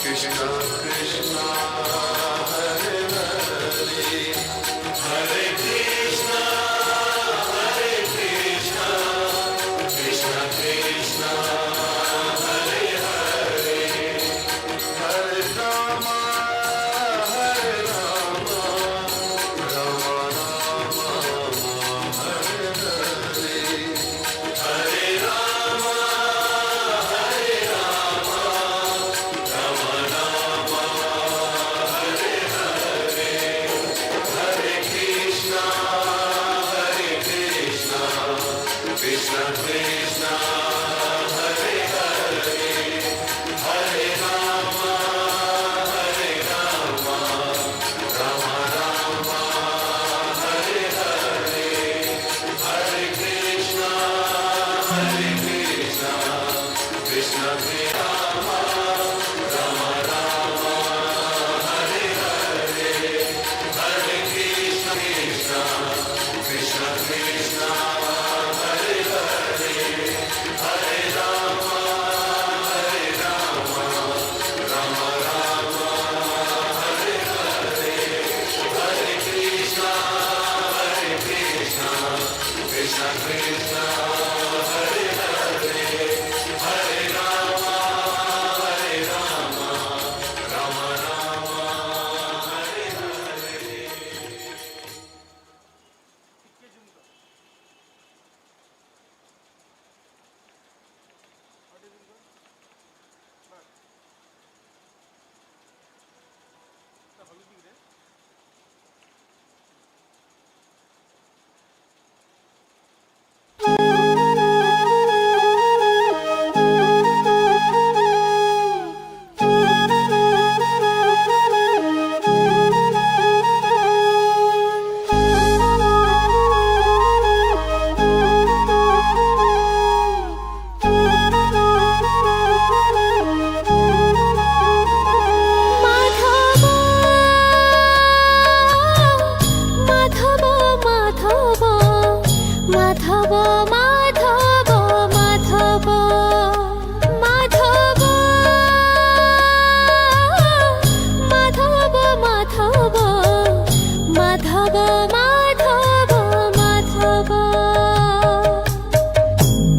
Krishna Krishna Hare Hare Hare Krishna Hare Krishna Krishna Krishna Hare Hare Hare Rama Hare Rama Rama Rama Hare Hare Hare Rama Hare Rama Rama Rama Hare Hare Hare Krishna Krishna Krishna Hare Hare Hare Rama Hare Rama Rama Rama Hare Hare Hare Krishna Krishna Krishna Rama Rama Rama Hare Hare Hare Krishna Krishna Krishna Hare Hare Hare Rama Hare Rama Rama Rama Hare Hare Hare Krishna Krishna Krishna Hare Hare Hare Rama Hare Rama Rama Rama Hare Hare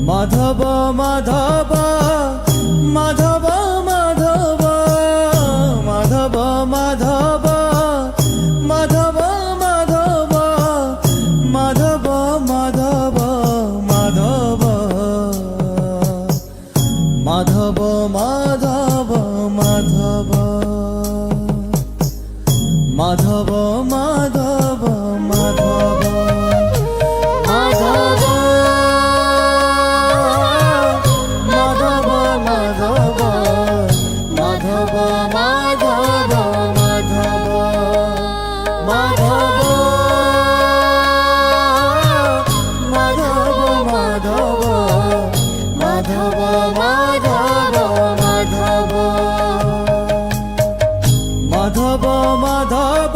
Madhav Madhav Madhav Madhav Madhav Madhav Madhav Madhav Madhav Madhav Madhav Madhav Madhav Madhav Madhav Madhav Madhav Madhav Madhav